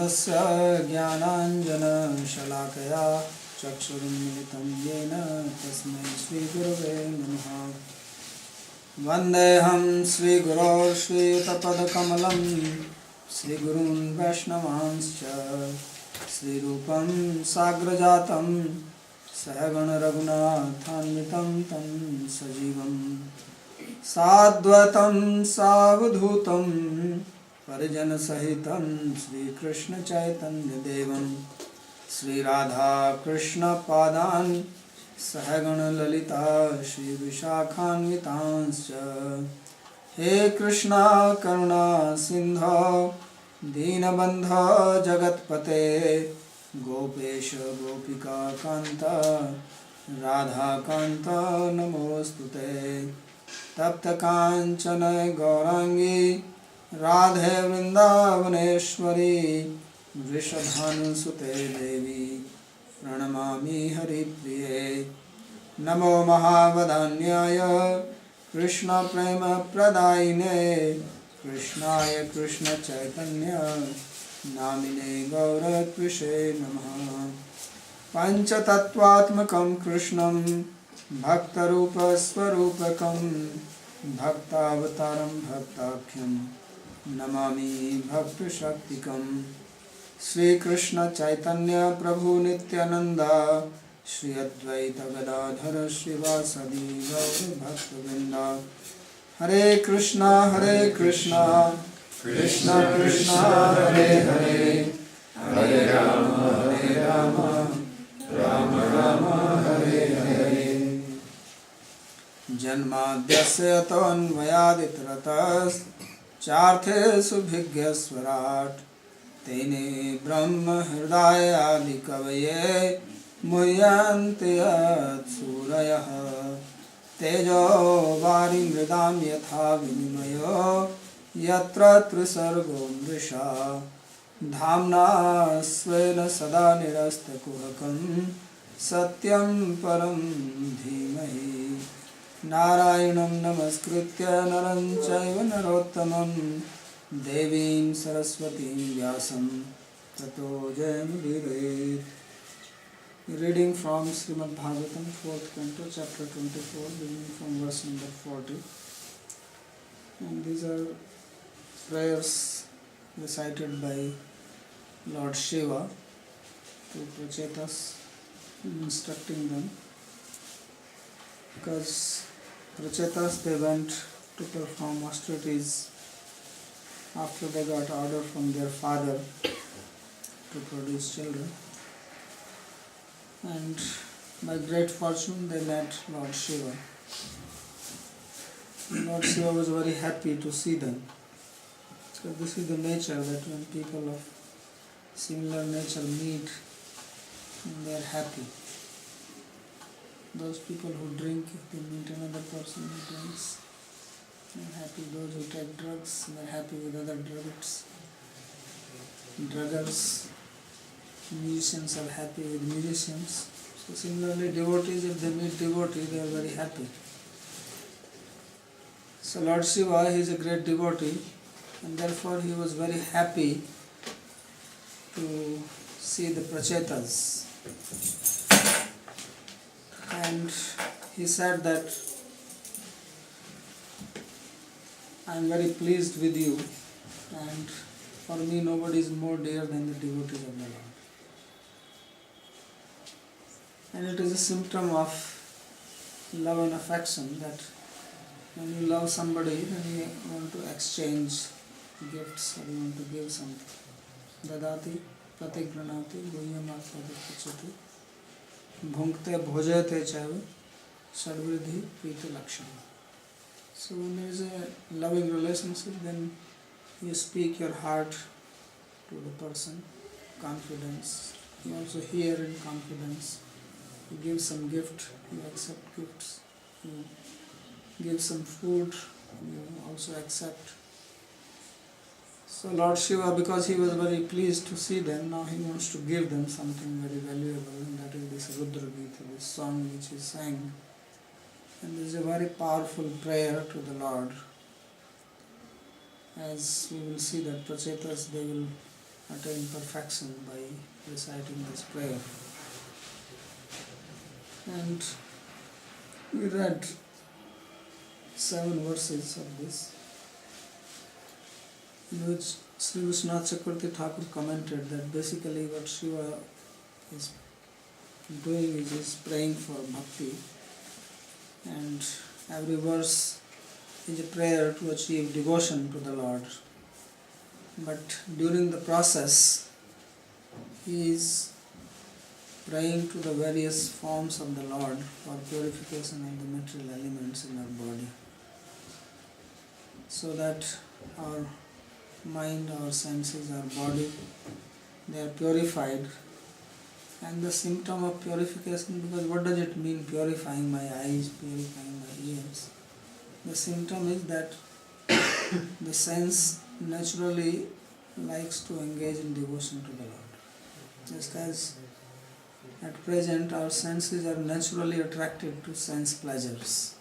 तस्य ज्ञानाञ्जनशलाकया चक्षुरुन्मिलितं येन तस्मै श्रीगुरवे नमः। वन्देऽहं श्रीगुरो श्रीयुतपदकमलं श्रीगुरून् वैष्णवांश्च श्रीरूपं साग्रजातं सहगणरघुनाथान्वितं तं सजीवं साद्वैतं सावधूतं परिजनसहितं श्रीकृष्णचैतन्यदेवं श्रीराधाकृष्णपादान् सहगणललिता श्रीविशाखान्वितांश्च। हे कृष्णा करुणा सिन्धो दीनबन्धो जगत्पते गोपेश गोपिका कान्त राधाकान्त नमोऽस्तुते। तप्तकाञ्चन गौराङ्गी राधे वृन्दावनेश्वरी वृषभानुसुते देवी प्रणमामि हरिप्रिये। नमो महावदान्याय कृष्णप्रेमप्रदायिने कृष्णाय कृष्णचैतन्य नामिने गौरकृषे नमः। पञ्चतत्त्वात्मकं कृष्णं भक्तरूपस्वरूपकं भक्तावतारं भक्ताख्यं नमामि भक्तशक्तिकं। श्रीकृष्ण चैतन्य प्रभु नित्यानंद श्री अद्वैत गदाधर श्रीवासदि गौर भक्तवृंद। हरे कृष्णा कृष्णा कृष्णा हरे हरे हरे राम राम राम हरे हरे। जन्माद्यस्य तोऽन्वयादितरतश्चार्थेषु भिज्ञस्वराट् तेने ब्रह्म हृदय आदि कवये मुह्यन्ति यत्सूरयः। तेजो वारिमृदां यथा विनिमयो यत्र त्रिसर्गो मृषा धाम्ना स्वेन सदा निरस्तकुहकं सत्यं परं धीमहि। नारायणं नमस्कृत्य नरं चैव नरोत्तमं देवीं सरस्वतीं व्यासं ततो जयमुदीरयेत्। Reading from Srimad Bhagavatam, 4th Canto, chapter 24, beginning from verse number 40. And these are prayers recited by Lord Shiva to Prachetas, instructing them. Because Prachetas, they went to perform austerities after they got order from their father to produce children, and by great fortune they met Lord Shiva. Lord Shiva was very happy to see them. So this is the nature, that when people of similar nature meet, they are happy. Those people who drink, if they meet another person who drinks, they are happy. Those who take drugs, they are happy with other druggers. Musicians are happy with musicians. So similarly, devotees, if they meet devotees, they are very happy. So Lord Shiva, he is a great devotee, and therefore he was very happy to see the Prachetas. And he said that, I am very pleased with you, and for me nobody is more dear than the devotees of the Lord. And it is a symptom of love and affection that when you love somebody, then you want to exchange gifts, or you want to give something. Dadati pratigranati guhyamatpadipachati bhunkte bhojate chaiva sarvridhi priti lakshana. So when there is a loving relationship, then you speak your heart to the person, confidence. You also hear in confidence. You give some gift, you accept gifts. You give some food, you also accept. So Lord Shiva, because he was very pleased to see them, now he wants to give them something very valuable, and that is this Rudra Gita, this song which he sang. And this is a very powerful prayer to the Lord. As we will see that Prachetas, they will attain perfection by reciting this prayer. And we read 7 verses of this, in which Sri Vishwanath Chakravarti Thakur commented that basically what Shiva is doing is he's praying for bhakti, and every verse is a prayer to achieve devotion to the Lord. But during the process, he is praying to the various forms of the Lord for purification of the material elements in our body, so that our mind, our senses, our body, they are purified. And the symptom of purification, because what does it mean, purifying my eyes, purifying my ears? The symptom is that the sense naturally likes to engage in devotion to the Lord. Just as at present our senses are naturally attracted to sense pleasures.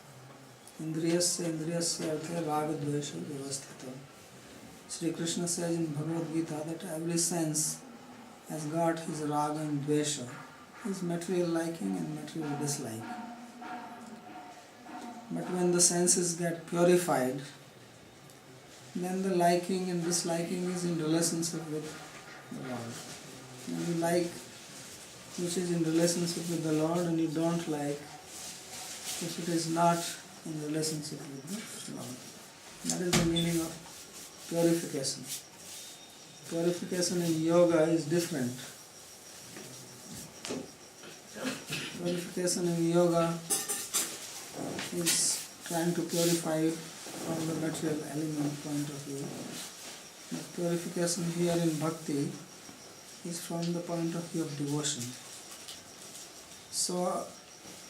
Indriyasya indriyasya arthe raga dvesha vyavasthita. Sri Krishna says in Bhagavad Gita that every sense has got his raga and dvesha, his material liking and material dislike. But when the senses get purified, then the liking and disliking is in relationship with the Lord. And you like which is in relationship with the Lord, and you don't like if it is not in relationship with the Lord. That is the meaning of purification. Purification in yoga is different. Purification in yoga is trying to purify from the material element point of view. But purification here in bhakti is from the point of view of devotion. So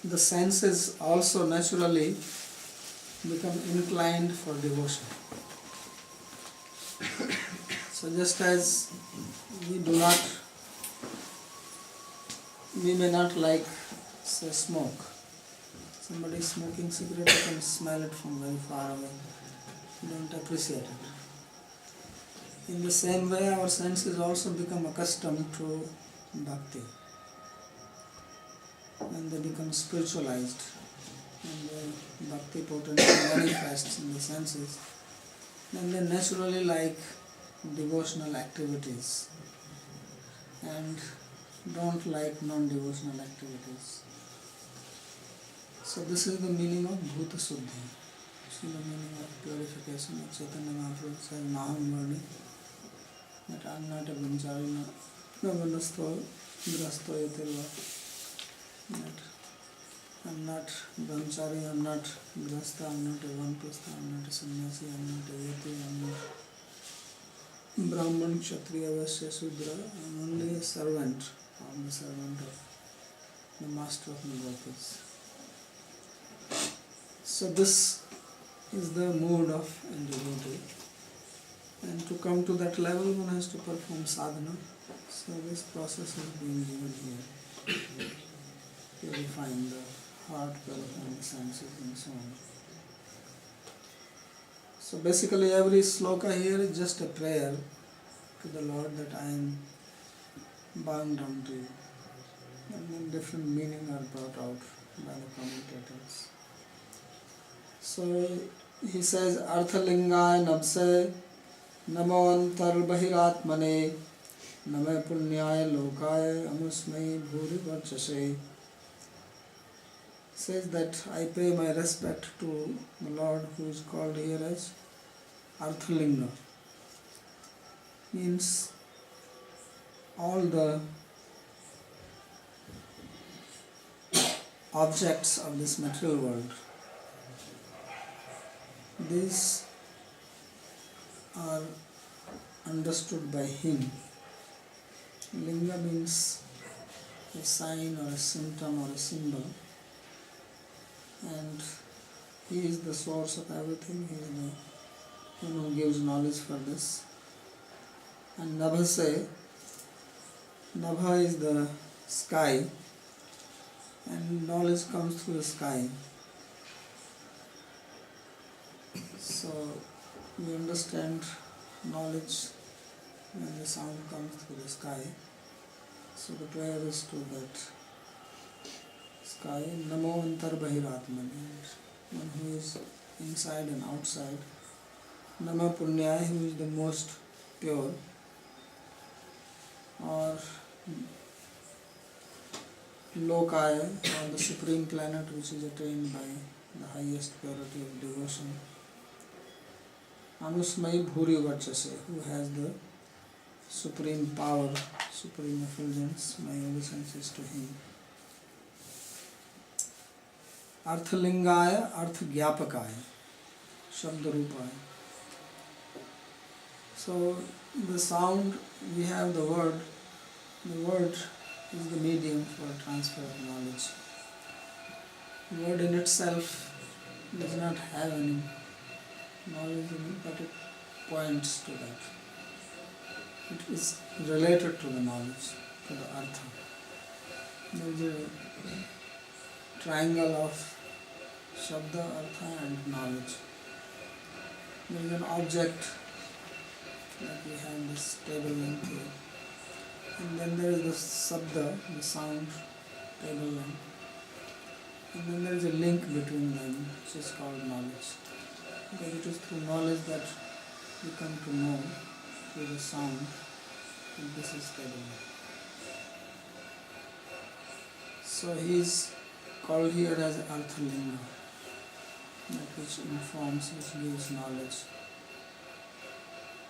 the senses also naturally become inclined for devotion. So just as we may not like, say, smoke. Somebody is smoking cigarette, you can smell it from very far away. You don't appreciate it. In the same way, our senses also become accustomed to bhakti. When they become spiritualized, and the bhakti potential manifests in the senses, then they naturally like devotional activities and don't like non-devotional activities. So this is the meaning of Bhuta Suddhi. This is the meaning of purification. Chaitanya Mahaprabhu says, Naham Varni, that I am not a Brahmachari, no Vanasto, Grasto Yatilva. That I am not Brahmachari, I am not Grasta, I am not a Vanprastha, I am not a Sannyasi, I am not a Yati, I am not Brahman, Kshatriya, Vaishya, Sudra. I am only a servant. I am the servant of the master of the gopis. So this is the mood of a devotee. And to come to that level, one has to perform sadhana. So this process is being given here. Purifying the heart, purifying the senses and so on. So basically every sloka here is just a prayer to the Lord that I am bound down to you. And then different meaning are brought out by the commentators. So he says, Arthalingaya Nabse Namo Antar Bahiratmane Name Punyaya Lokaya Amusmai Bhuri Varchase. Says that I pay my respect to the Lord who is called here as Arthalinga. Means all the objects of this material world. These are understood by him. Linga means a sign or a symptom or a symbol. And he is the source of everything. He is the one who gives knowledge for this. And Nabhase, Nabha is the sky, and knowledge comes through the sky. So we understand knowledge when the sound comes through the sky. So the prayer is to that sky, Namo Antar Bahiratmani, one who is inside and outside. Nama Punyaya, who is the most pure, or Lokaya, or the supreme planet which is attained by the highest purity of devotion. Anusmai Bhuri Vachase, who has the supreme power, supreme effulgence, my obeisance to him. Arthalingaya, Arthagyapakaya, Shabdarupaya. So the sound, we have the word is the medium for transfer of knowledge. The word in itself does not have any knowledge in it, but it points to that. It is related to the knowledge, to the artha. There is a triangle of shabda, artha and knowledge. There is an object, like we have this table length here. And then there is the sabda, the sound, table length. And then there is a link between them, which is called knowledge. Because it is through knowledge that we come to know through the sound, and this is table length. So he is called here as Arthalinga, that which informs, which gives knowledge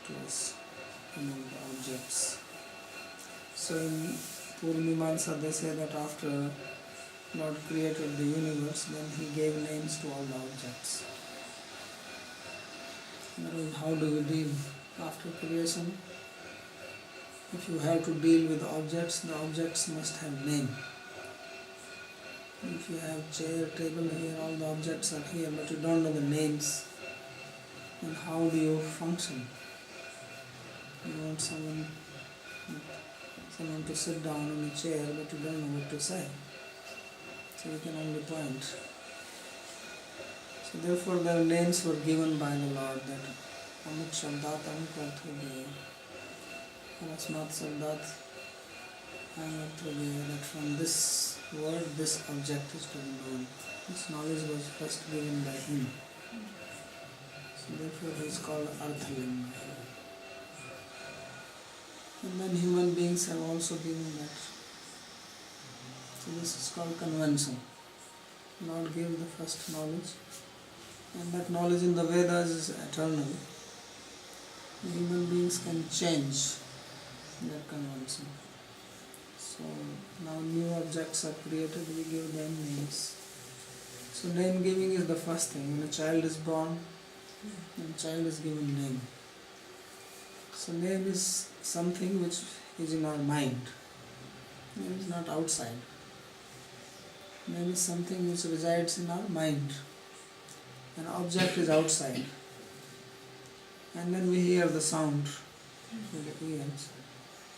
to us among the objects. So in Purnimansa they say that after Lord created the universe, then he gave names to all the objects. Otherwise, how do we deal after creation? If you have to deal with objects, the objects must have name. If you have chair, table here, all the objects are here, but you don't know the names, then how do you function? You want someone to sit down in a chair, but you don't know what to say. So you can only point. So therefore their names were given by the Lord, that Amuk Shabdat Amuk Arthudaya, Arasmat Shabdat Amuk Arthudaya, that from this word this object is to be known. This knowledge was first given by him. So therefore he is called Arthalinga. And then human beings have also given that. So this is called convention. Lord gave the first knowledge, and that knowledge in the Vedas is eternal. The human beings can change that convention. So now new objects are created, we give them names. So name giving is the first thing. When a child is born, the child is given name. So name is something which is in our mind. Name is not outside. Name is something which resides in our mind. An object is outside. And then we hear the sound with the ears.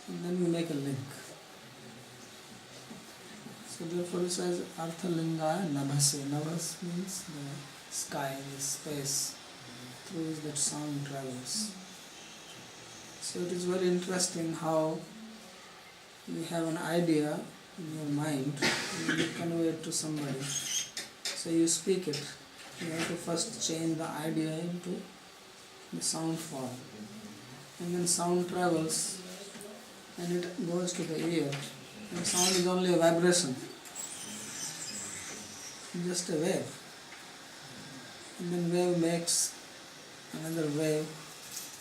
And then we make a link. So therefore it says Arthalingaya Nabhase. Nabhas means the sky, the space through which that sound travels. So it is very interesting how you have an idea in your mind and you convey it to somebody. So you speak it. You have to first change the idea into the sound form. And then sound travels and it goes to the ear. And sound is only a vibration. Just a wave. And then wave makes another wave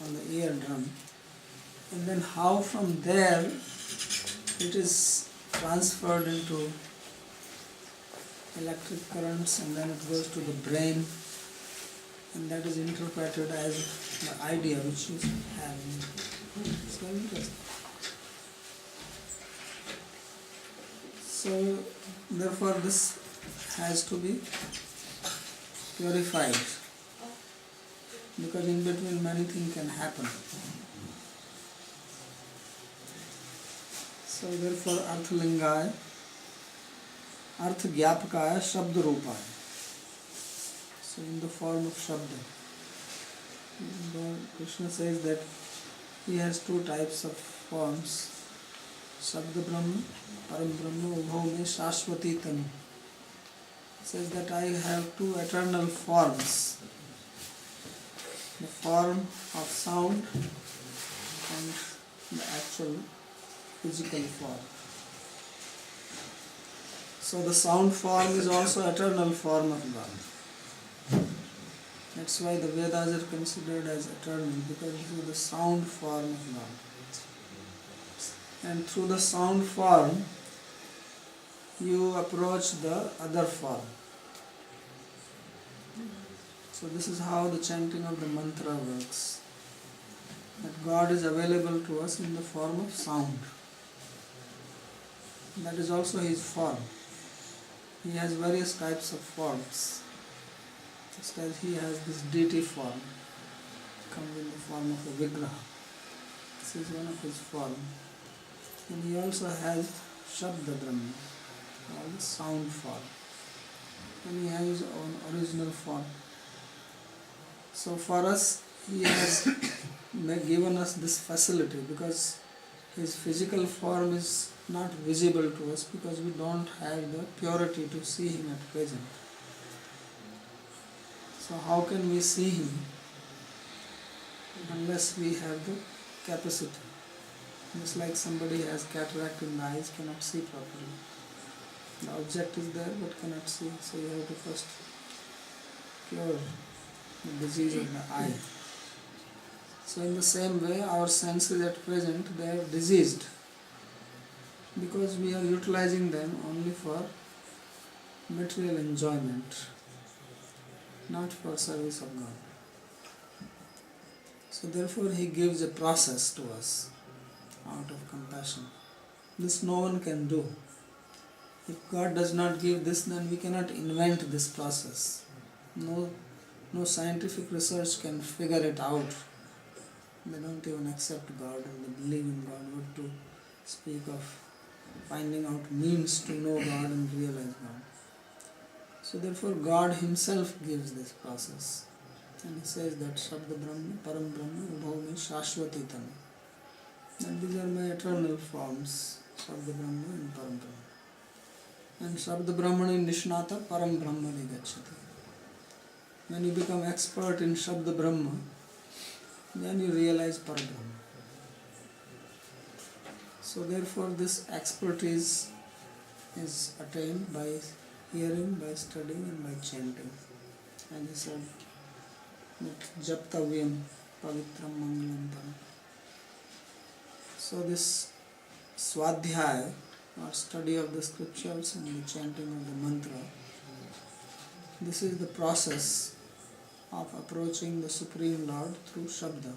on the eardrum. And then how from there it is transferred into electric currents, and then it goes to the brain, and that is interpreted as the idea which you have. It's very interesting. So therefore this has to be purified, because in between many things can happen. So therefore Arthalingaya, Arthagyapakaya, Shabdarupaya. So in the form of Shabda. Krishna says that he has two types of forms. Shabda Brahma, Param Brahma, Ubhau me Shashwati Tanu. Says that I have two eternal forms. The form of sound and the actual physical form. So the sound form is also eternal form of God. That's why the Vedas are considered as eternal, because this is the sound form of God. And through the sound form, you approach the other form. So this is how the chanting of the mantra works. That God is available to us in the form of sound. That is also His form. He has various types of forms. Just as He has this deity form, comes in the form of a vigraha. This is one of His forms. And He also has Shabda Brahma, or the sound form. And He has His own original form. So for us, He has given us this facility, because His physical form is not visible to us, because we don't have the purity to see Him at present. So how can we see Him unless we have the capacity? Just like somebody has cataract in the eyes, cannot see properly. The object is there but cannot see, so you have to first cure the disease of the eye. So in the same way, our senses at present, they are diseased, because we are utilizing them only for material enjoyment, not for service of God. So therefore He gives a process to us out of compassion. This no one can do. If God does not give this, then we cannot invent this process. No scientific research can figure it out. They don't even accept God, and they believe in God. What to speak of finding out means to know God and realize God. So therefore God Himself gives this process. And He says that Shabda Brahma, Param Brahma, Ubhau me Shashwati Tanu. And these are my eternal forms, Shabda Brahma and Param Brahma. And Shabda Brahmani Nishnata Param Brahmani Gacchati. When you become expert in Shabda Brahma, then you realize Parabrahma. So therefore this expertise is attained by hearing, by studying and by chanting. And He said that Japtavyam Pavitram Mangalam Param. So this Swadhyaya, or study of the scriptures and the chanting of the mantra, this is the process of approaching the Supreme Lord through Shabda,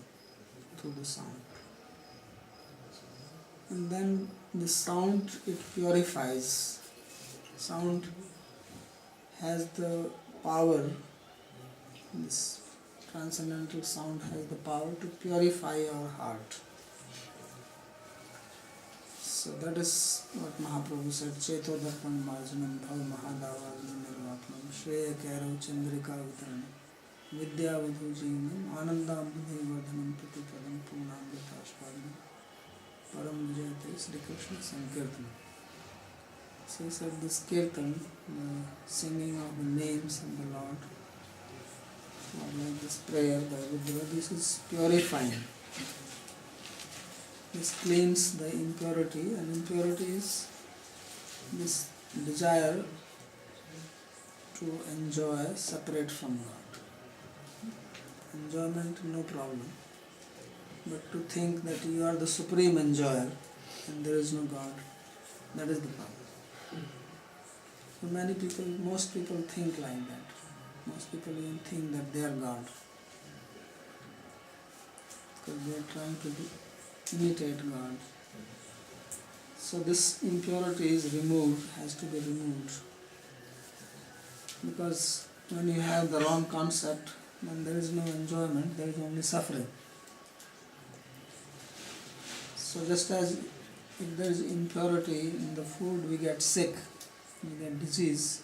through the sound. And then the sound, it purifies. Sound has the power, this transcendental sound has the power to purify our heart. So that is what Mahaprabhu said, Cheto Darpan Marjanam Bhav Mahadavagam Nirvatmanam Shreya Kairav Chandrika Vitaranam Vidya Vadhu Jeevanam Ananda Abdhi Vardhanam Pratipadam Punamrita Ashwadam Param Vijayate Sri Krishna Sankirtanam. So he said this kirtan, the singing of the names of the Lord, or like this prayer by Rudra, this is purifying. This cleans the impurity, and impurity is this desire to enjoy separate from God. Enjoyment, no problem. But to think that you are the supreme enjoyer and there is no God, that is the problem. So many people, most people think like that. Most people even think that they are God, because they are trying to imitate God. So this impurity is removed, has to be removed. Because when you have the wrong concept, then there is no enjoyment, there is only suffering. So just as if there is impurity in the food, we get sick, we get disease.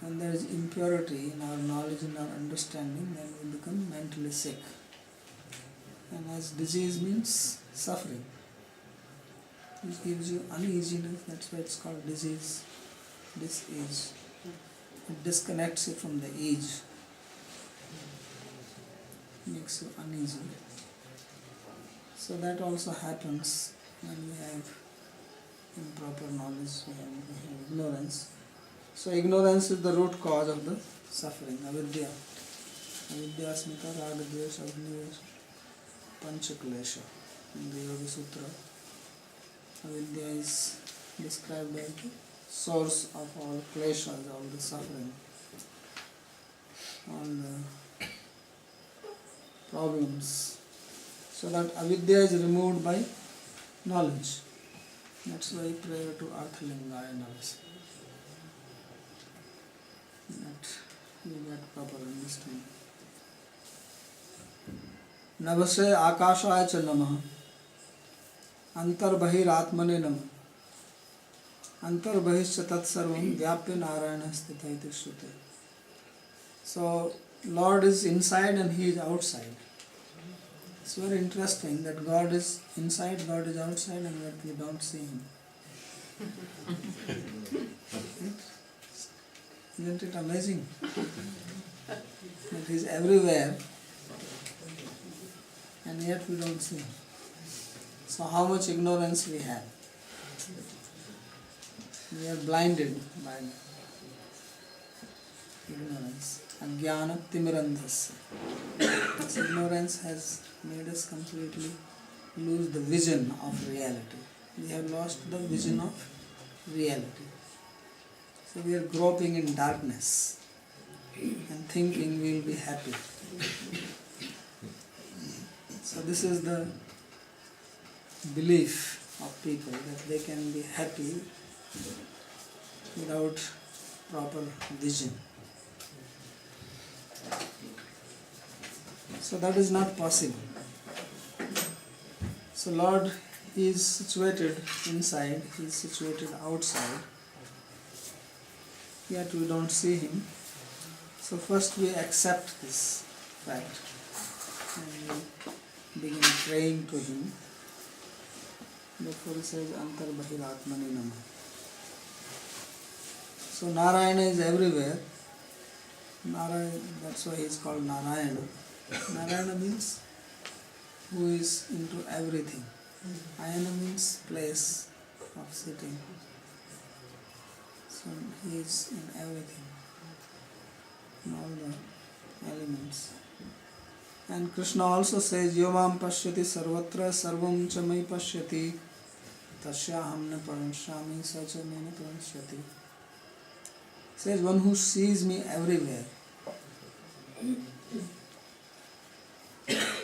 When there is impurity in our knowledge and our understanding, then we become mentally sick. And as disease means suffering. It gives you uneasiness, that's why it's called disease. Dis-ease. It disconnects you from the ease. Makes you uneasy. So that also happens when we have improper knowledge, we have ignorance. So ignorance is the root cause of the suffering, avidya. Avidya smita raga dvesha agnivesh panchaklesha. In the Yoga Sutra, avidya is described as the source of all kleshas, all the suffering, all the problems. So that avidya is removed by knowledge. That's why prayer to Arthalingaya Navas. That you get proper understanding. Navase Akashaya cha Namah. Antar Bahir Atmane Namah. Antar Bahishcha Tat Sarvam Vyapya Narayana Sthita iti Shrute. So, Lord is inside and He is outside. It's very interesting that God is inside, God is outside, and that we don't see Him. Isn't it amazing? That He is everywhere and yet we don't see Him. So how much ignorance we have. We are blinded by ignorance. Ajnana timirandhasya. This ignorance has made us completely lose the vision of reality. We have lost the vision of reality. So we are groping in darkness and thinking we will be happy. So this is the belief of people that they can be happy without proper vision. So that is not possible. So Lord is situated inside, He is situated outside, yet we don't see Him. So first we accept this fact and we begin praying to Him. Therefore He says, Antar Bahir Atmane Namah. So Narayana is everywhere. Narayana, that's why He is called Narayana. Narayana means who is into everything. Ayana means place of sitting. So He is in everything, in all the elements. And Krishna also says, Yomam pashyati sarvatra sarvam cha mai pashyati tasyaham na paranshami sacha me na paransyati. Says, one who sees me everywhere.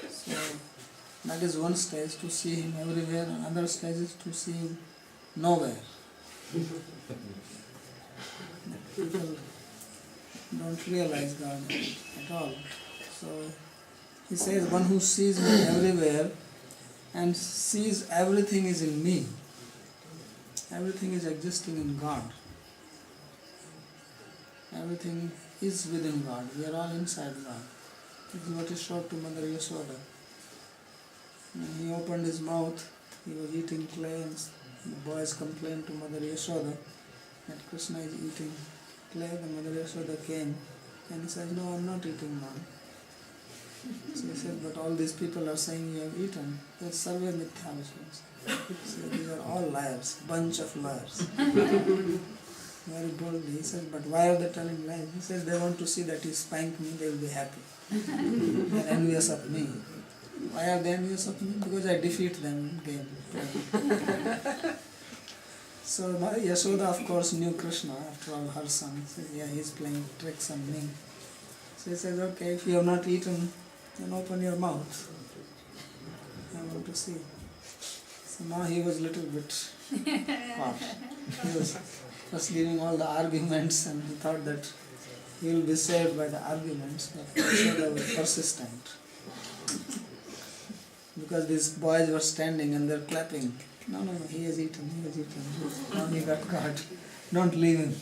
So that is one stage, to see Him everywhere, and another stage is to see Him nowhere. People don't realize God at all. So He says, one who sees me everywhere and sees everything is in me. Everything is existing in God. Everything is within God. We are all inside God. This is what is showed to Mother Yashoda. When He opened His mouth, He was eating clay, and the boys complained to Mother Yashoda that Krishna is eating clay. The Mother Yashoda came and He said, no, I am not eating now. So He said, but all these people are saying you have eaten. They are sarve mithya vishwas. So these are all liars, bunch of liars. Very boldly. He says, but why are they telling lies? He says, they want to see that you spank me, they will be happy. They are envious of me. Why are they envious of me? Because I defeat them in game. So Yashoda, of course, knew Krishna, after all, her son. He said, yeah, he is playing tricks on me. So he says, okay, if you have not eaten, then open your mouth. I want to see. So now he was a little bit caught. He was first giving all the arguments, and he thought that he will be saved by the arguments, but Yashoda was persistent. Because these boys were standing and they are clapping. No, he has eaten. Now he got caught. Don't leave him.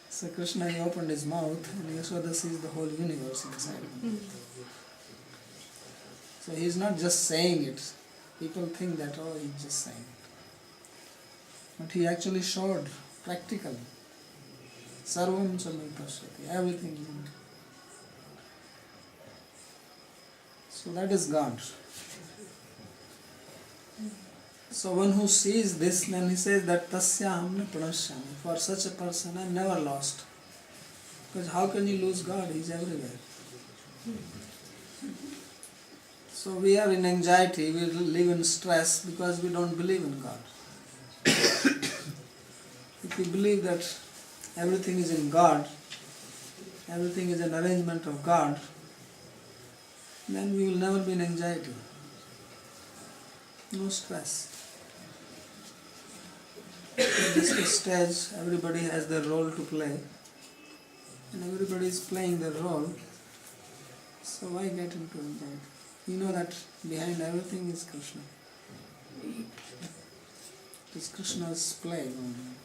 So Krishna, he opened his mouth and Yashoda sees the whole universe inside him. So he is not just saying it. People think that, oh, he is just saying it. But he actually showed practically. Sarvam Chamai Pashyati. Everything is in it. So that is God. So one who sees this, then he says that Tasyaham na pranashyami. For such a person I am never lost. Because how can you lose God? He is everywhere. So we are in anxiety, we live in stress because we don't believe in God. If we believe that everything is in God, everything is an arrangement of God, then we will never be in anxiety. No stress. In this stage, everybody has their role to play, and everybody is playing their role. So why get into anxiety? You know that behind everything is Krishna. It is Krishna's play going on.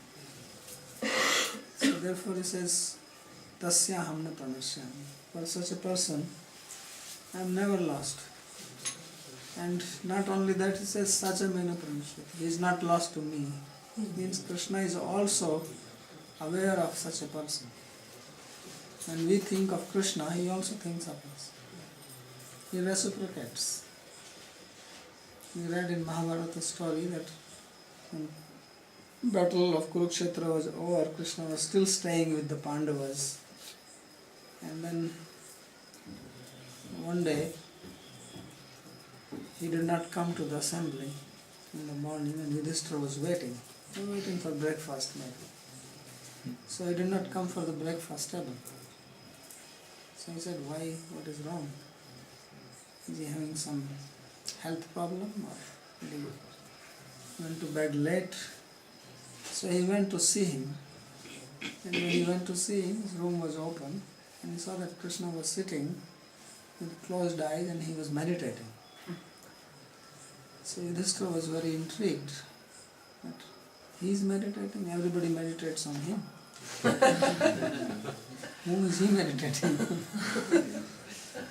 So therefore he says, Tasyaham na pranashyami. For such a person, I am never lost. And not only that, he says, Sajamena pranashyati. He is not lost to me. Means Krishna is also aware of such a person. When we think of Krishna, he also thinks of us. He reciprocates. We read in Mahabharata story that when battle of Kurukshetra was over, Krishna was still staying with the Pandavas. And then one day, he did not come to the assembly in the morning, and Yudhishthira was waiting. They were waiting for breakfast maybe. So he did not come for the breakfast table. So he said, why? What is wrong? Is he having some health problem, or did he went to bed late? So he went to see him. And when he went to see him, his room was open, and he saw that Krishna was sitting with closed eyes and he was meditating. So Yudhishthira was very intrigued that he is meditating, everybody meditates on him. Whom is he meditating?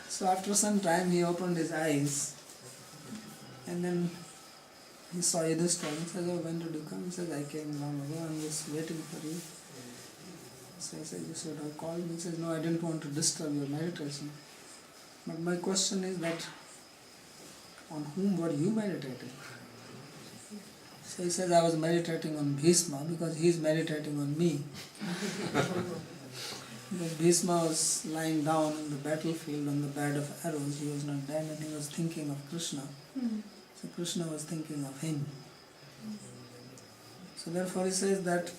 So after some time he opened his eyes and then he saw Yudhishthira and he said, oh, when did you come? He said, I came long ago, I am just waiting for you. So he said, you should have called me. He said, no, I didn't want to disturb your meditation. But my question is that, on whom were you meditating? So he said, I was meditating on Bhishma because he is meditating on me. Because Bhishma was lying down in the battlefield on the bed of arrows. He was not dead and he was thinking of Krishna. So Krishna was thinking of him. So therefore he says that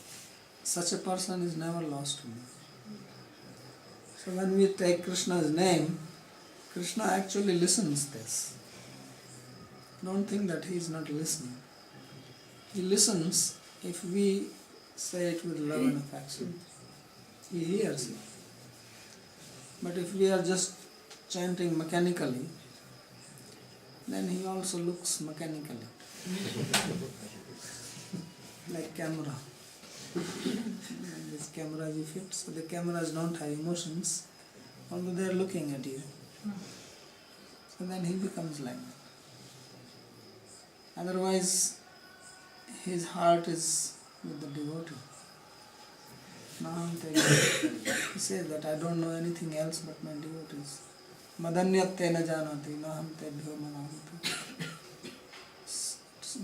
such a person is never lost to me. So when we take Krishna's name, Krishna actually listens this. Don't think that he is not listening. He listens if we say it with love and affection. He hears it. But if we are just chanting mechanically, then he also looks mechanically. Like camera. And this camera you fit, so the cameras don't have emotions, although they are looking at you. So then he becomes like that. Otherwise, his heart is with the devotee. He says that I don't know anything else but my devotees. Madanyate na janati naham tebhyo manavati.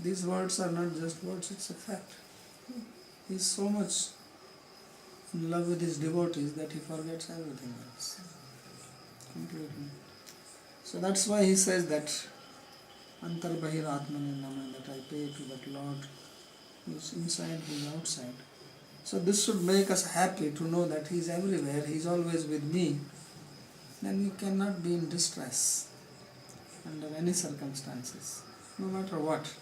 These words are not just words, it's a fact. He is so much in love with his devotees that he forgets everything else. Completely. So that's why he says that Antarbahir Atmani Nama, that I pay to that Lord who is inside, who is outside. So this should make us happy to know that he is everywhere, he is always with me. Then we cannot be in distress under any circumstances, no matter what.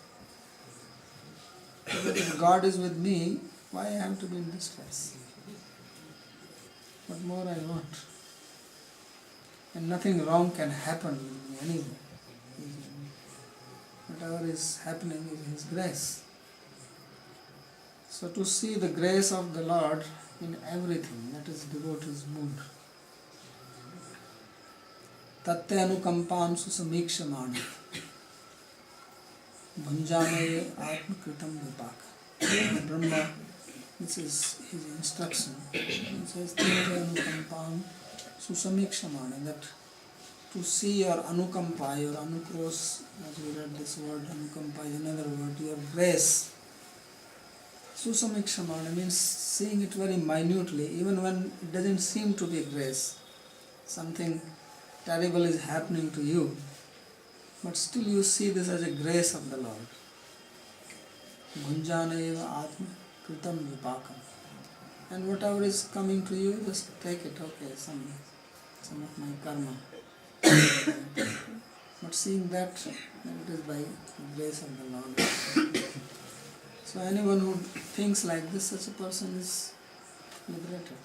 If God is with me, why I have to be in distress? What more I want? And nothing wrong can happen with me anyway. Whatever is happening is His grace. So to see the grace of the Lord in everything, that is devotee's mood. Tatte anukampam susamikshamaana bhunjanaye atmakritam vipaka. Brahma, this is his instruction. He says, Tatte anukampam susamikshamaana, that to see your anukampa, your anukros, as we read this word, anukampa is another word, your grace. Susamikshamaana means seeing it very minutely, even when it doesn't seem to be grace. Something terrible is happening to you, but still you see this as a grace of the Lord. Bhunjana eva atma kritam vipakam. And whatever is coming to you, just take it, okay, some of my karma. But seeing that, then it is by the grace of the Lord. So anyone who thinks like this, such a person is liberated.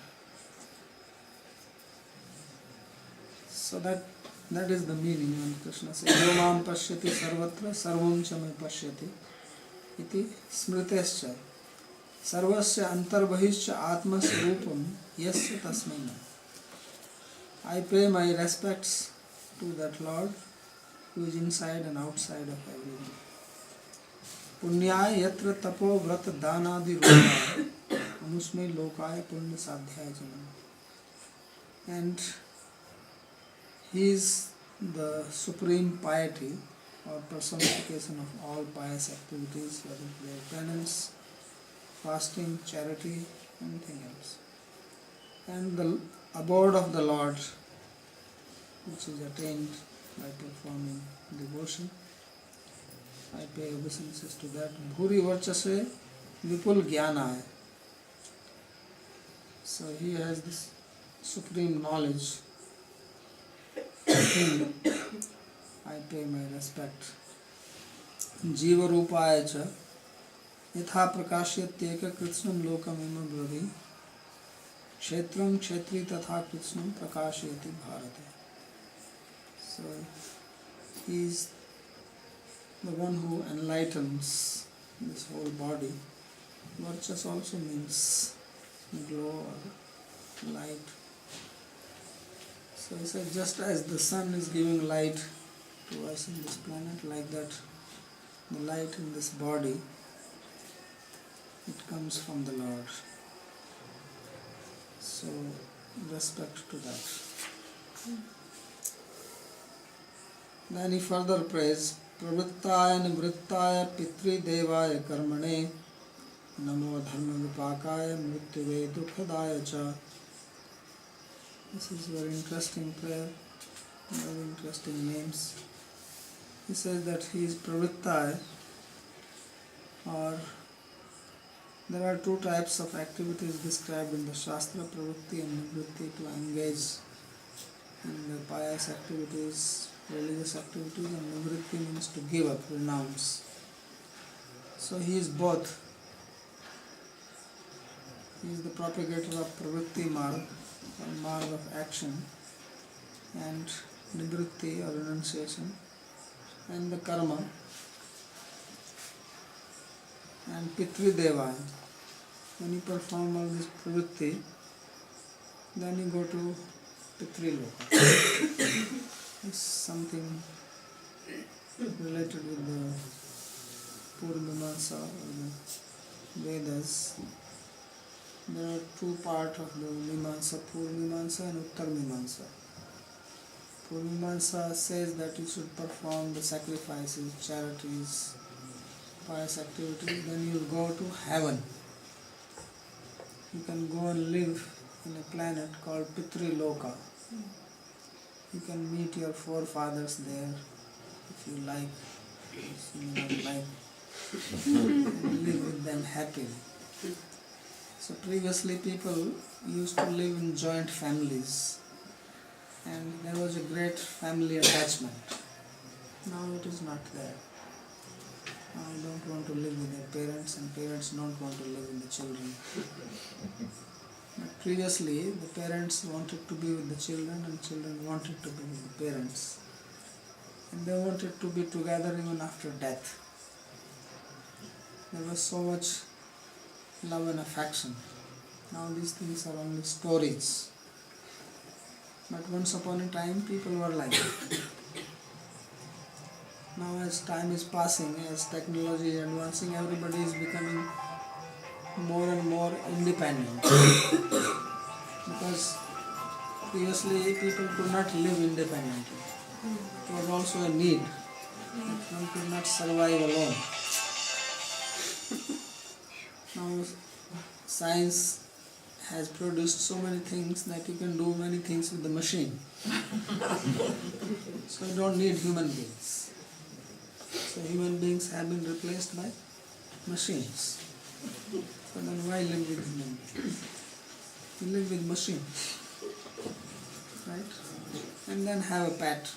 So that is the meaning when Krishna says, Yomam pashyati sarvatra sarvam cha me pashyati iti smritescha sarvasya antarbahishcha atma swarupam yasya tasmai nam. I pay my respects to that Lord who is inside and outside of everyone. Punyaya yatra tapo vrata danadi rupa anusmai lokaya punya sadhyaya janam. And he is the supreme piety or personification of all pious activities, whether they are penance, fasting, charity, anything else. And the abode of the Lord, which is attained by performing devotion, I pay obeisances to that. Bhuri varchase vipul jnanaya. So he has this supreme knowledge. To him I pay my respect. Jiva rupaya cha yatha prakashyateka kritsnam lokam ima bradi kshetram kshetri tatha kritsnam prakashyati bharate. So he is the one who enlightens this whole body. Varchas also means glow or light. So he said, just as the sun is giving light to us in this planet, like that the light in this body, it comes from the Lord. So respect to that. Then he further prays, Pravrittaya nivrittaya pitri devaya karmane namo dharma vipakaya mrityave dukhadaya cha. This is very interesting prayer, very interesting names. He says that he is Pravrittaya, or there are two types of activities described in the Shastra, Pravritti and Nivritti, to engage in the pious activities, religious activities, and Nivritti means to give up, renounce. So he is both. He is the propagator of Pravritti Marg, or marg of action, and Nivritti or renunciation, and the karma, and Pitri Deva. When you perform all this Pravritti, then you go to Pitri Loka. It's something related with the Purvamimamsa or the Vedas. There are two parts of the Mimamsa, Purvamimamsa and Uttarmimamsa. Purvamimamsa says that you should perform the sacrifices, charities, pious activities, then you will go to heaven. You can go and live in a planet called Pitri Loka. You can meet your forefathers there if you like, if you may not like, and live with them happily. So previously people used to live in joint families and there was a great family attachment. Now it is not there. Now I don't want to live with their parents and parents don't want to live with the children. But previously the parents wanted to be with the children and children wanted to be with the parents. And they wanted to be together even after death. There was so much love and affection. Now these things are only stories. But once upon a time people were like that. Now as time is passing, as technology is advancing, everybody is becoming more and more independent. Because previously people could not live independently. It was also a need. One could not survive alone. Now science has produced so many things that you can do many things with the machine. So you don't need human beings. So human beings have been replaced by machines. So then why live with human beings? You live with machines, right? And then have a pet.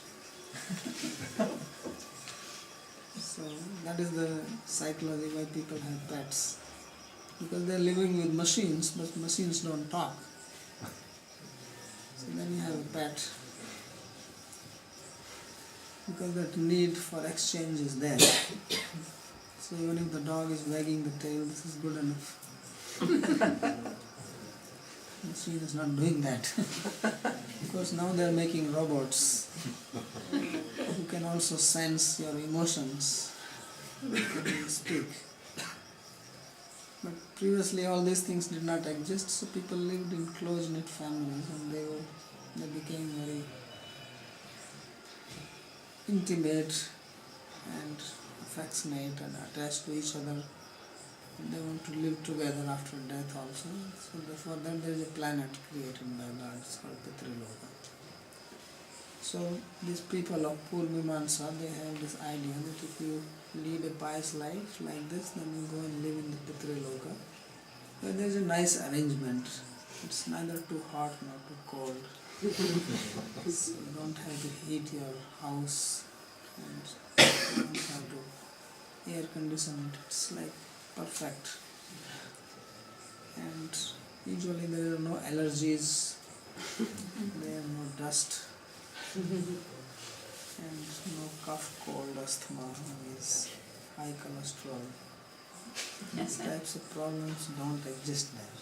So that is the psychology why people have pets. Because they are living with machines, but machines don't talk. So then you have a pet. Because that need for exchange is there. So even if the dog is wagging the tail, this is good enough. Machine is not doing that. Because now they are making robots who can also sense your emotions when you speak. But previously all these things did not exist, so people lived in close-knit families and they became very intimate and affectionate and attached to each other. And they want to live together after death also. So therefore then there is a planet created by God, it's called Pitriloka. So these people of Purmimansa, they have this idea that if you lead a pious life like this, then you go and live in the Pitriloka. Where there is a nice arrangement. It's neither too hot nor too cold. So you don't have to heat your house and you don't have to air condition it. It's like perfect. And usually there are no allergies, there are no dust, and no cough, cold, asthma, these high cholesterol. These types of problems don't exist there.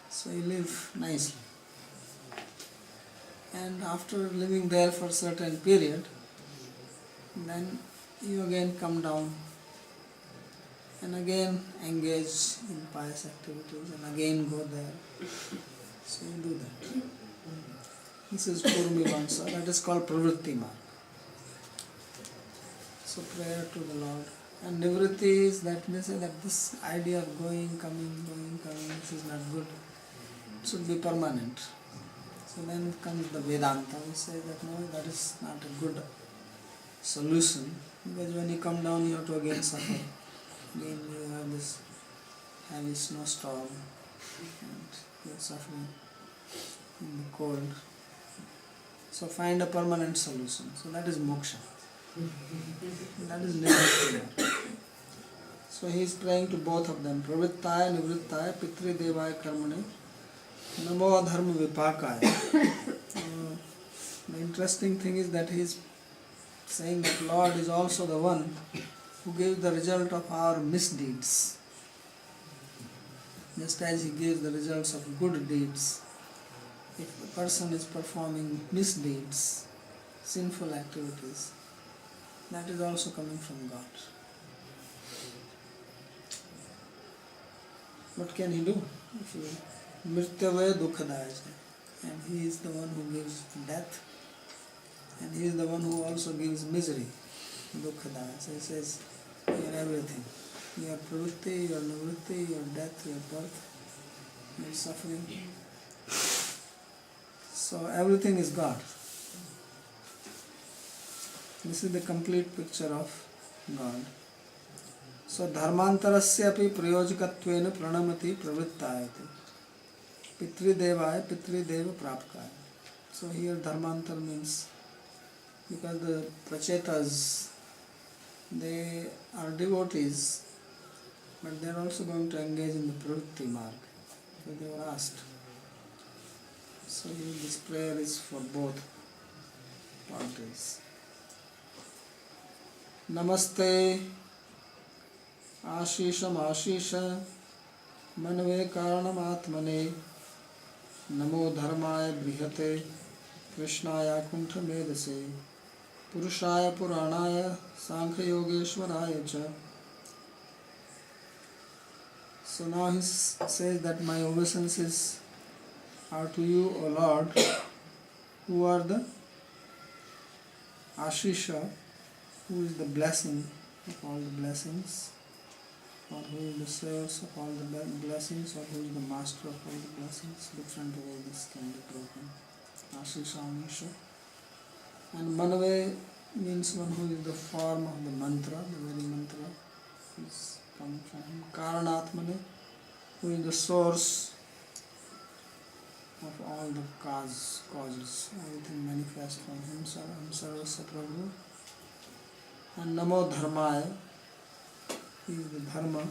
So you live nicely. And after living there for a certain period, then you again come down and again engage in pious activities and again go there. So you do that. This is Purmivansa, that is called Pravritti Marg. So prayer to the Lord. And Nivritti is that they say that this idea of going, coming, this is not good. It should be permanent. So then comes the Vedanta. We say that no, that is not a good solution. Because when you come down you have to again suffer. Again you have this heavy snowstorm and you are suffering in the cold. So find a permanent solution. So that is moksha. That is nivritti. So he is praying to both of them. Pravrittaya, nivrittaya, pitri devaya karmane, namo dharma vipakaya. The interesting thing is that he is saying that Lord is also the one who gives the result of our misdeeds. Just as he gives the results of good deeds. If a person is performing misdeeds, sinful activities, that is also coming from God. What can he do? Mrityave dukhadaya. And he is the one who gives death, and he is the one who also gives misery. Dukhadaya. So he says, you are everything. You are pravritti, you are nivritti, you are death, you are birth, you are suffering. So everything is God. This is the complete picture of God. So dharmantarasya api prayojakatvena pranamati pravrittayate. Pitridevaya pitrideva prapkaya. So here dharmantar means, because the prachetas, they are devotees, but they are also going to engage in the pravritti marg. So they were asked. So here this prayer is for both parties. Namaste Ashisham Ashisha Manave Karanam Atmane Namo dharmaya brihate krishnaya kuntha medase purushaya puranaya sankhya yogeshwaraya cha. So now he says that my obeisances are to you, O Lord, who are the Ashisha, who is the blessing of all the blessings, or who is the source of all the blessings, or who is the master of all the blessings. Different ways this can be broken. Ashisha, Amisha. And Manave means one who is the form of the mantra, the very mantra is coming from him. Karanatmane, who is the source of all the causes. Everything manifests from him, Sarvasya Prabhu. And Namo Dharmaya, he is the Dharma.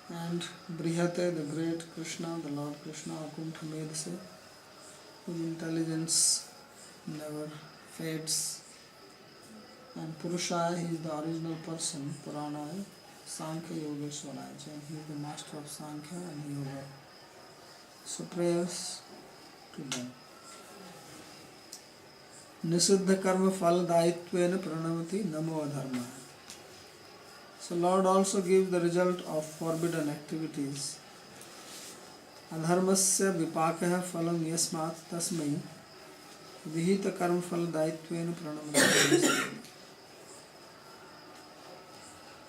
And Brihate, the great Krishna, the Lord Krishna, Akuntha Medase, whose intelligence never fades. And Purushaya, he is the original person, Puranaya, Sankhya Yogeshwaraya, and he is the master of Sankhya and Yoga. So prayers to them. Nisiddha karma phala dayitvena pranamati namo adharmaya. So Lord also gives the result of forbidden activities. Adharmasya vipakah phalam yasmat tasmai vihita karma phala dayitvena pranamati.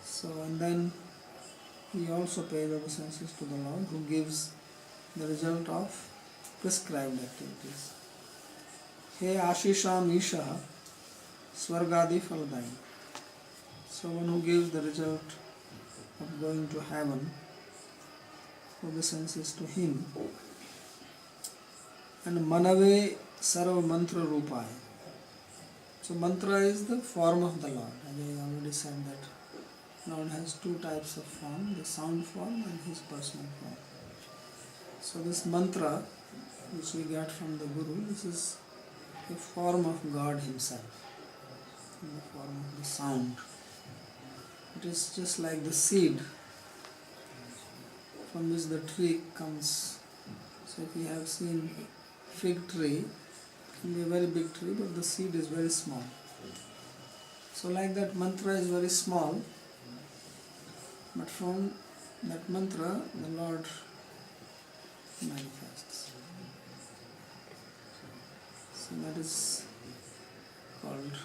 So and then he also pays obeisances to the Lord who gives the result of prescribed activities. He Ashisham Isha Swargadi Phaladai. So one who gives the result of going to heaven, obeisances to him. And Manave Sarva Mantra Rupai. So mantra is the form of the Lord. As I already said that Lord has two types of form, the sound form and his personal form. So this mantra which we get from the Guru, this is a form of God himself, in the form of the sound. It is just like the seed from which the tree comes. So if you have seen fig tree, it can be a very big tree, but the seed is very small. So like that mantra is very small, but from that mantra the Lord manifests. So that is called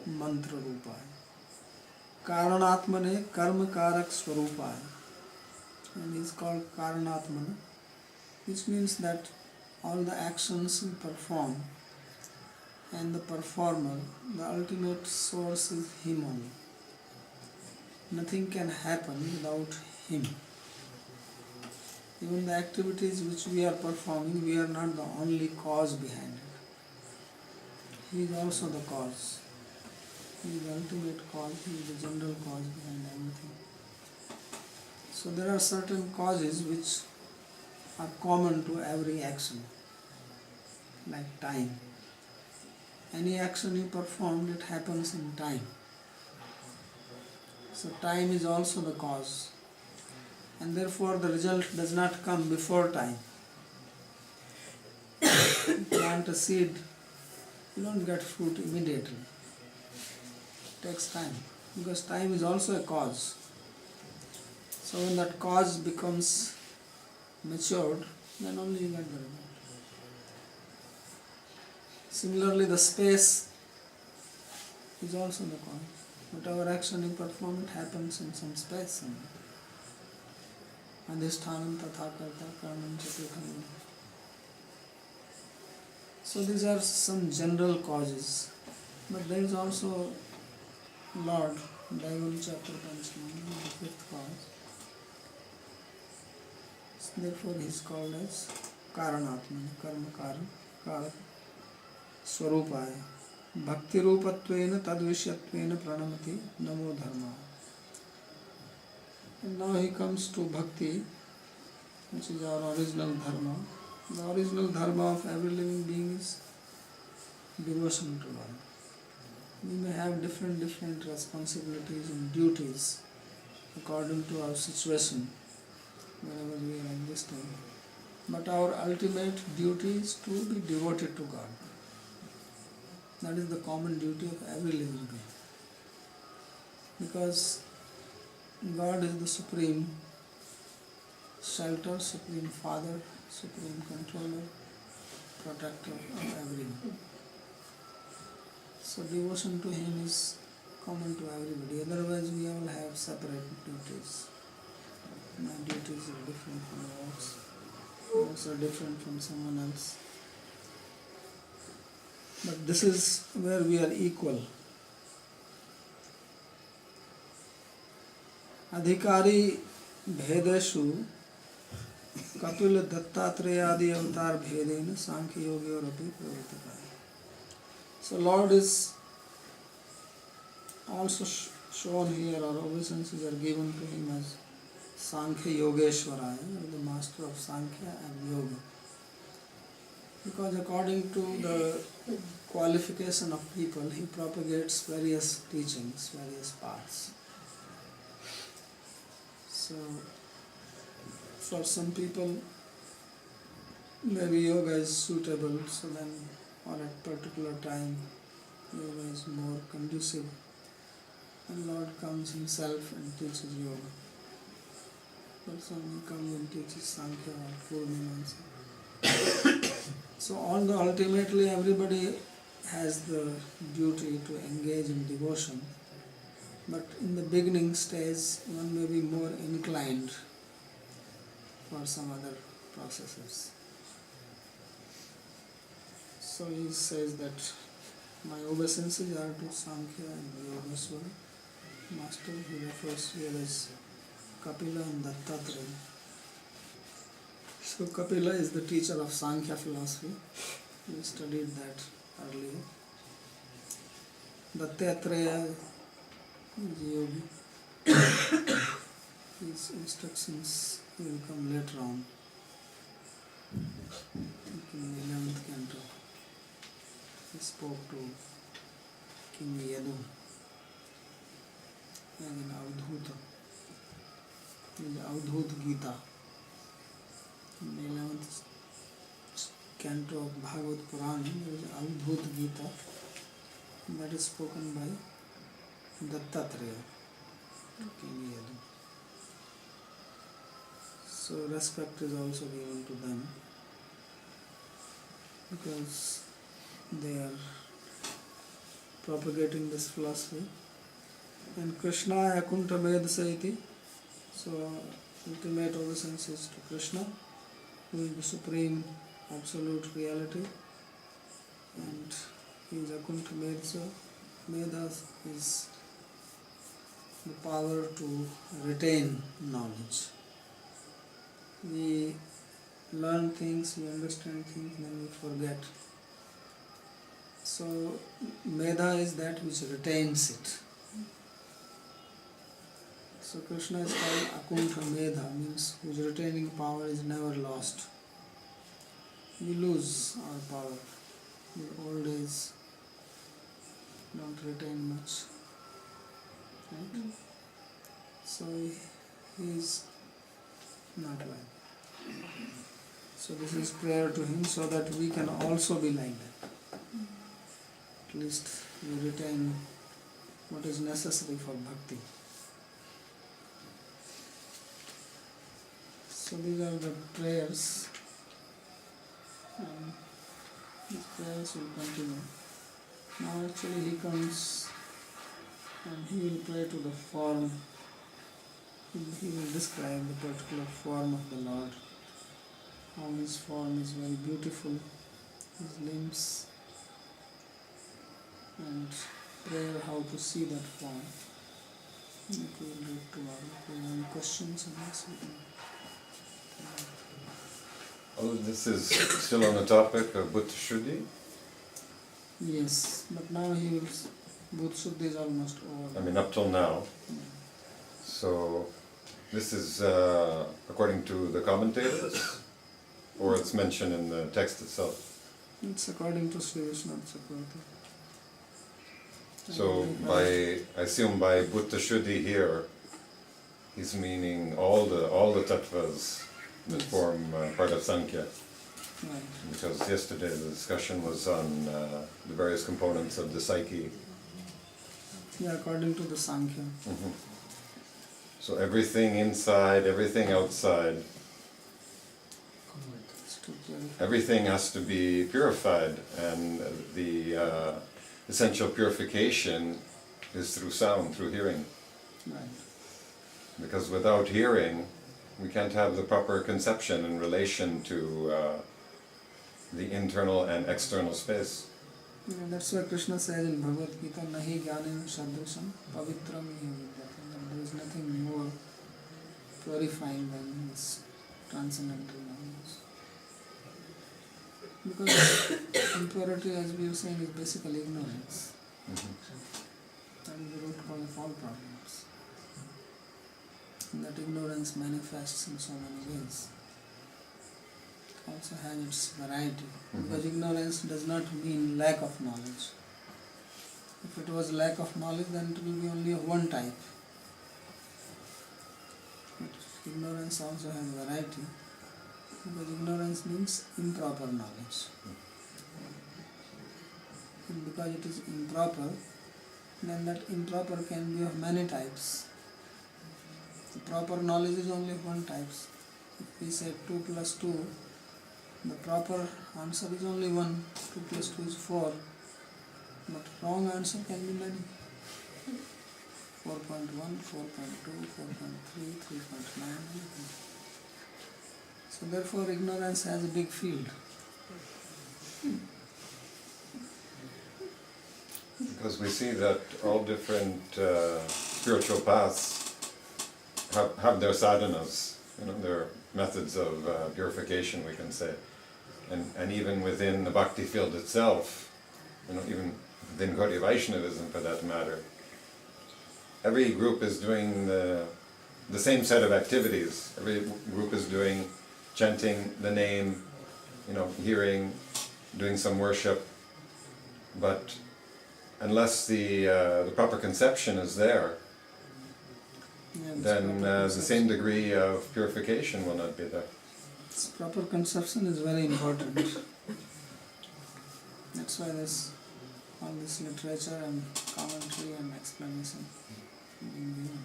mantra rupaya. Karanatmane karma karak swarupaya. And he is called Karanatmane, which means that all the actions we perform and the performer, the ultimate source is him only. Nothing can happen without him. Even the activities which we are performing, we are not the only cause behind it. He is also the cause. He is the ultimate cause, he is the general cause behind everything. So there are certain causes which are common to every action, like time. Any action you perform, it happens in time. So time is also the cause. And therefore the result does not come before time. You plant a seed, you don't get fruit immediately. It takes time, because time is also a cause. So when that cause becomes matured, then only you get the result. Similarly, the space is also the cause. Whatever action you perform, it happens in some space somewhere. Adhisthanam tatha karta karanam chaturtham. So these are some general causes. But there is also Lord, Daivam Chaturpancham, the fifth cause. Therefore he is called as Karanatman, Karma Karak, Swarupaya. Bhakti Rupatvena Tadvishatvena Pranamati Namo Dharma. And now he comes to Bhakti, which is our original dharma. The original dharma of every living being is devotion to Lord. We may have different responsibilities and duties according to our situation, wherever we are existing. But our ultimate duty is to be devoted to God. That is the common duty of every living being. Because God is the supreme shelter, supreme father, supreme controller, protector of everyone. So devotion to Him is common to everybody. Otherwise we all have separate duties. My duties are different from yours. Yours are different from someone else. But this is where we are equal. Adhikari bhedeshu Kapila Dattatreya avatar bhedena Sankhya Yogi Rapi Pravartakaya. So Lord is also shown here, or obeisances are given to Him as Sankhya Yogeshwaraya, the master of Sankhya and Yoga. Because according to the qualification of people, He propagates various teachings, various paths. So, for some people, maybe yoga is suitable, so then, or at particular time, yoga is more conducive, and Lord comes Himself and teaches yoga. But some He comes and teaches Sankhya or Purnima. So ultimately everybody has the duty to engage in devotion, but in the beginning stage one may be more inclined for some other processes. So he says that my obeisances are to Sankhya and Yogeshwara. Master, he refers here as Kapila and Dattatreya. So Kapila is the teacher of Sankhya philosophy. We studied that earlier. Dattatreya is yogi. His instructions will come later on. In the 11th Canto, he spoke to King Yadu and in Avdhuta. In the Avdhut Gita, in the 11th Canto of Bhagavad Puran, there is Avdhut Gita that is spoken by Dattatreya, King Yadu. So respect is also given to them because they are propagating this philosophy. And Krishna Akunta Vedsaiti, so ultimate obeisance is to Krishna, who is the supreme absolute reality, and he is Akunta Medsa. Meda is the power to retain knowledge. We learn things, we understand things, then we forget. So Meda is that which retains it. So Krishna is called Akunta Medha, means whose retaining power is never lost. We lose our power. In old age, don't retain much. Right? So he is not like that. So this is prayer to him so that we can also be like that. At least we retain what is necessary for bhakti. So these are the prayers, and these prayers will continue. Now actually he comes and he will pray to the form. He will describe the particular form of the Lord, how his form is very beautiful, his limbs, and prayer how to see that form. It will read tomorrow. If you have any questions on this, we can. Oh, this is still on the topic of Bhutta Shuddhi? Yes, but now he will. Bhutta Shuddhi is almost over. I mean, up till now. So, this is according to the commentators? Or it's mentioned in the text itself? It's according to Sri Vishnu Chakravarti. So, I assume by Bhutta Shuddhi here, he's meaning all the tattvas that Yes. form part of Sankhya. Right. Because yesterday the discussion was on the various components of the psyche. Yeah, according to the Sankhya. Mhm. So everything inside, everything outside, It's to purify. everything has to be purified, and the essential purification is through sound, through hearing. Right. Because without hearing, we can't have the proper conception in relation to the internal and external space. Yeah, that's why Krishna says in Bhagavad Gita, Nahi jnanena sadrisham pavitram iha vidyate. That there is nothing more purifying than this transcendental knowledge. Because impurity, as we were saying, is basically ignorance. That is the root cause of all problems. And that ignorance manifests in so many ways. It also has its variety. Because ignorance does not mean lack of knowledge. If it was lack of knowledge, then it will be only of one type. But ignorance also has variety. Because ignorance means improper knowledge. And because it is improper, then that improper can be of many types. The proper knowledge is only of one type. If we say 2 plus 2, the proper answer is only 1. 2 plus 2 is 4. But wrong answer can be many. 4.1, 4.2, 4.3, 3.9, anything. So therefore ignorance has a big field. Because we see that all different spiritual paths have their sadhanas, their methods of purification, we can say. And even within the Bhakti field itself, even within Gaudiya Vaishnavism for that matter, every group is doing the same set of activities. Every group is doing chanting the name, hearing, doing some worship, but unless the proper conception is there, then the same degree of purification will not be there. This proper conception is very important. That's why there's all this literature and commentary and explanation being given.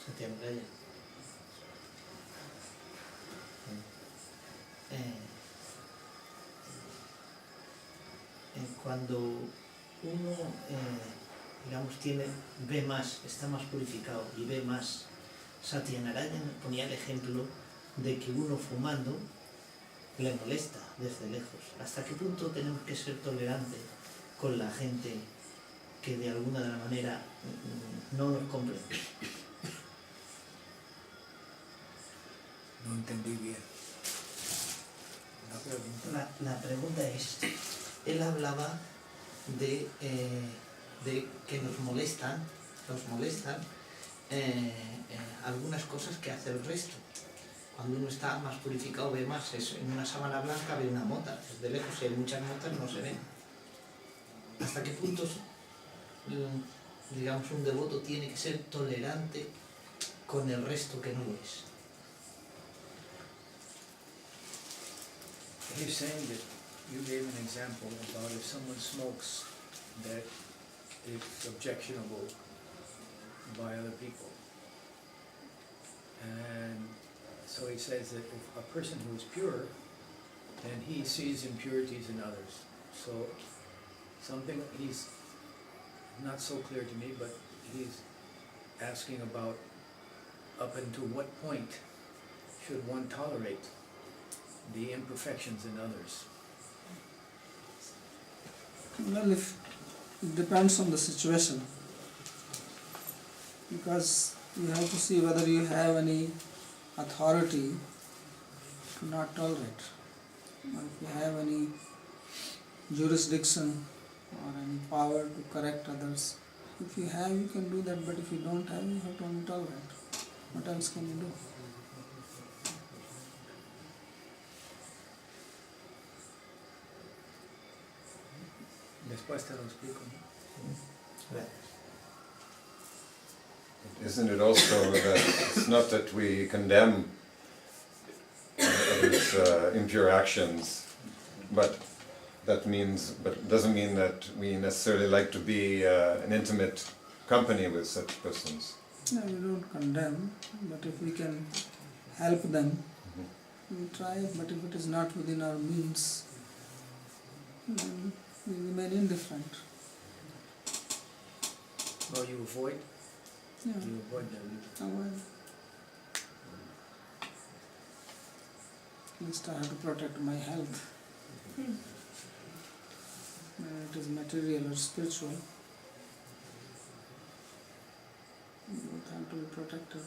Satyanarayana. Cuando uno, ve más, está más purificado y ve más, Satyanarayana ponía el ejemplo de que uno fumando le molesta desde lejos. ¿Hasta qué punto tenemos que ser tolerantes con la gente que de alguna manera no nos comprende? No entendí bien. La pregunta es, él hablaba de que nos molestan algunas cosas que hace el resto. Cuando uno está más purificado ve más, en una sábana blanca ve una mota, desde lejos si hay muchas motas no se ven. ¿Hasta qué punto, un devoto tiene que ser tolerante con el resto que no lo es? He's saying that you gave an example about if someone smokes that it's objectionable by other people. And so he says that if a person who is pure, then he sees impurities in others. So something he's not so clear to me, but he's asking about up until what point should one tolerate the imperfections in others. Well, it depends on the situation. Because you have to see whether you have any authority to not tolerate. Or if you have any jurisdiction or any power to correct others. If you have, you can do that, but if you don't have, you have to only tolerate. What else can you do? Después te lo explico. Gracias. isn't it also that it's not that we condemn others' impure actions, but it doesn't mean that we necessarily like to be an intimate company with such persons. No, we don't condemn, but if we can help them, we try, but if it is not within our means, then we remain indifferent. Or you avoid, Yeah. you avoid them. Avoid. At least I have to protect my health. Whether it is material or spiritual, both have to be protected.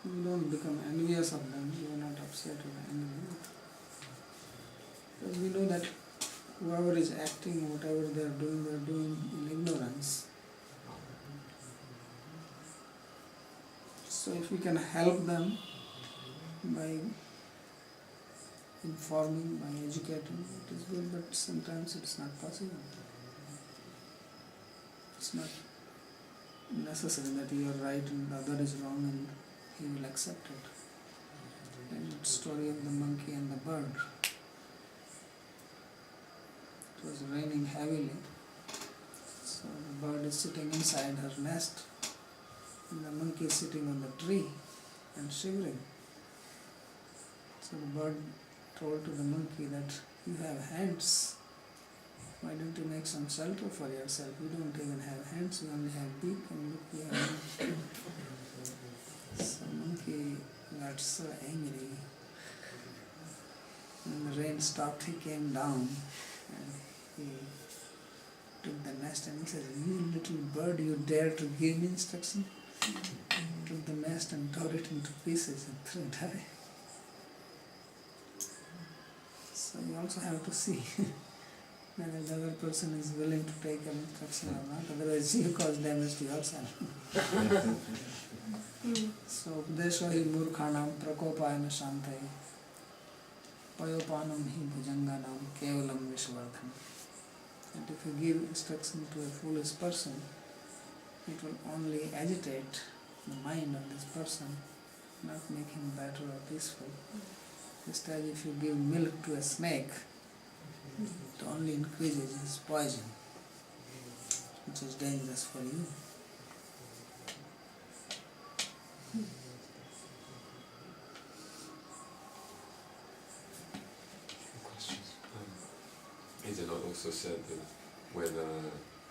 We don't become envious of them, we are not upset or angry. Because we know that whoever is acting, whatever they are doing in ignorance. So if we can help them by informing, by educating, it is good, but sometimes it's not possible. It's not necessary that you are right and the other is wrong and he will accept it. And the story of the monkey and the bird. It was raining heavily, so the bird is sitting inside her nest and the monkey is sitting on the tree and shivering. So the bird told to the monkey that you have hands, why don't you make some shelter for yourself? You don't even have hands, you only have beak and look, you have hands. So monkey got so angry. When the rain stopped, he came down and he took the nest and he said, you little bird, you dare to give me instruction? Took the nest and tore it into pieces and threw it away. So you also have to see whether the other person is willing to take an instruction or not, otherwise you cause damage to yourself. So Updesho hi murkhanam prakopayana shantai payopanam hi bhujanganam kevalam vishvardhanam. And if you give instruction to a foolish person, it will only agitate the mind of this person, not make him better or peaceful. Just as if you give milk to a snake, it only increases his poison, which is dangerous for you. Questions? Is it not also said that when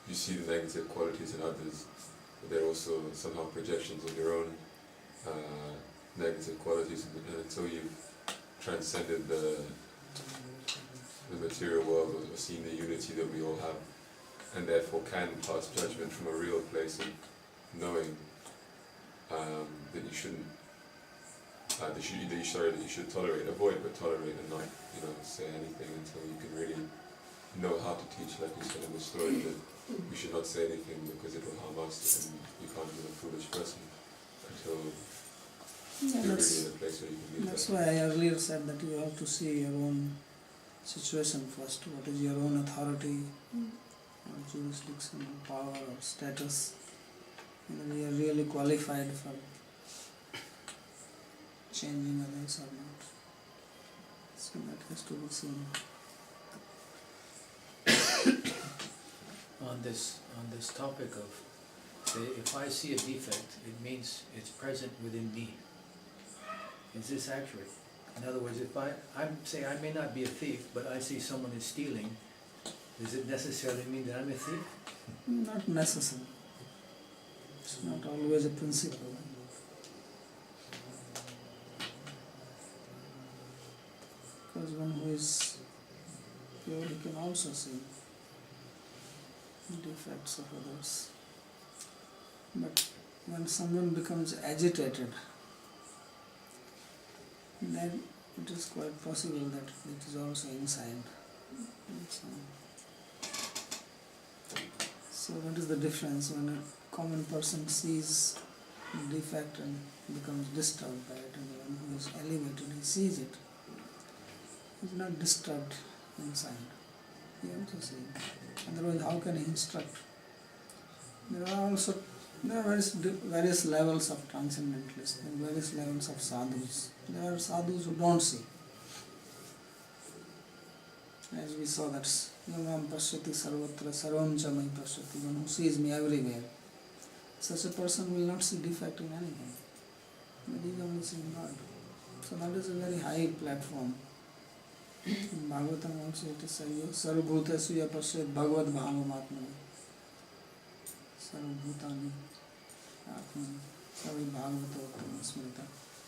you see the negative qualities in others, they're also somehow projections of your own negative qualities, and until you've transcended the material world or seen the unity that we all have, and therefore can pass judgment from a real place of knowing that you shouldn't, that you should tolerate, avoid, but tolerate, and not, say anything until you can really know how to teach, like you said in the story, that we should not say anything because it will harm us, and you can't be a foolish person until you're really in a place where you can be. That's why I earlier said that you have to see your own situation first. What is your own authority, or jurisdiction, or power, or status? Whether you are really qualified for changing others or not. So that has to be seen. On this topic of, say, if I see a defect, it means it's present within me. Is this accurate? In other words, if I'm saying I may not be a thief, but I see someone is stealing, does it necessarily mean that I'm a thief? Not necessary. It's not always a principle. Because one who is pure, he can also see the defects of others. But when someone becomes agitated, then it is quite possible that it is also inside. So what is the difference when a common person sees a defect and becomes disturbed by it, and the one who is elevated, he sees it. He is not disturbed inside. He also sees. Otherwise, how can he instruct? There are various levels of transcendentalists and various levels of sadhus. There are sadhus who don't see. As we saw, that's Yamam Pashyati Sarvatra Sarvam Cha Mai Pashyati, one who sees me everywhere. Such a person will not see defect in anything, but he is only seeing God. So that is a very high platform. In Bhagavatam also it is said, Sarvabhutesu ya pasyet bhagavad bhavam atmani. Sarvabhutani atmani. Sarva bhagavata uttama smrita.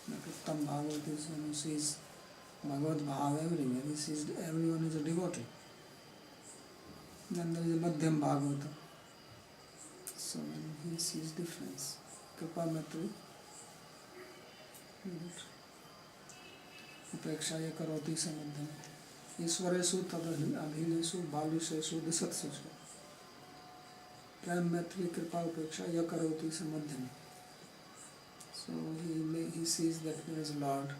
That Uttam Bhagavat is one who sees Bhagavad Bhava everywhere. He sees everyone is a devotee. Then there is a Madhyam Bhagavata. So when he sees difference. Kripa Matri. Upekshaya karoti samadhyam. Ishwaresu tadabhinesu balishesu disatsesu. Prem Matri Kripa Upekshaya karoti samadhyam. So he sees that there is a Lord.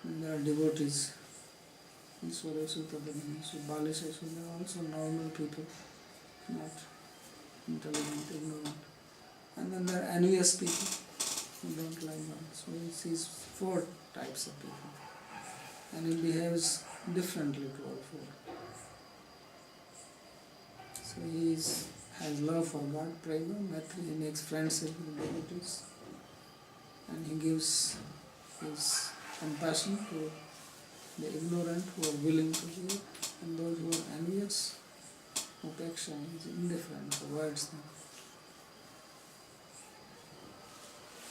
And there are devotees. Ishwaresu tadabhinesu balishesu. They are also normal people, not intelligent, ignorant. And then there are envious people who don't like God. So he sees 4 types of people. And he behaves differently to all 4. So he has love for God, prema, Maitri, he makes friendship with devotees. And he gives his compassion to the ignorant who are willing to hear, and those who are envious, upeksha, is indifferent, avoids them.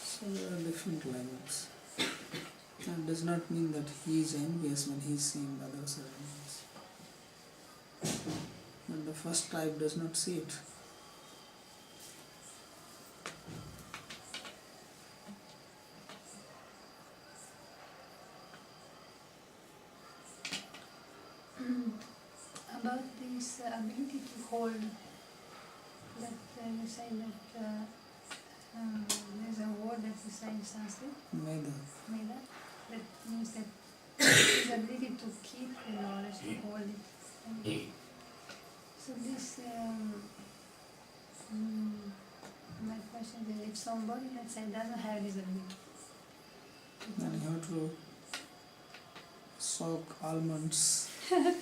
So there are different levels. That does not mean that he is envious when he is seeing others are envious. But the first type does not see it. About this ability to hold, that you say that there's a word that you say in Sanskrit, Meda. Meda, that means that the ability to keep the knowledge, to hold it. And so this, my question is, if somebody, let's say, doesn't have this ability, Then you have to soak almonds, water,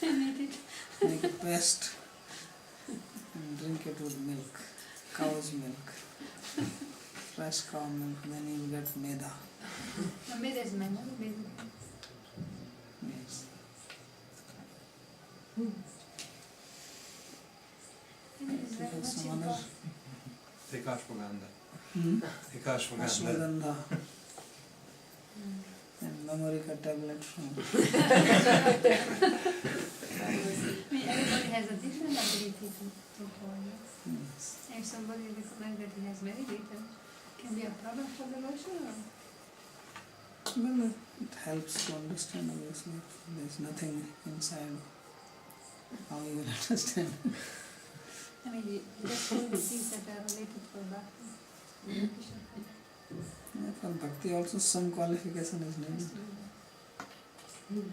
and eat it. make a paste, and drink it with milk, cow's milk, fresh cow milk, then you will get meda. No, Meda is memory, basically. Yes. And it is You very have much some other important. Take ashwagandha. hmm? Take ashwagandha. Ashwagandha and Namorika tablet from I mean, everybody has a different ability to hold. yes. If somebody recognizes that he has very little, can be a problem for the devotion, or? Well, it helps to understand, obviously. There's nothing inside. How you will understand? I mean, just all the things that are related to Bhakti. Yeah, for Bhakti also some qualification is needed. Has to be there.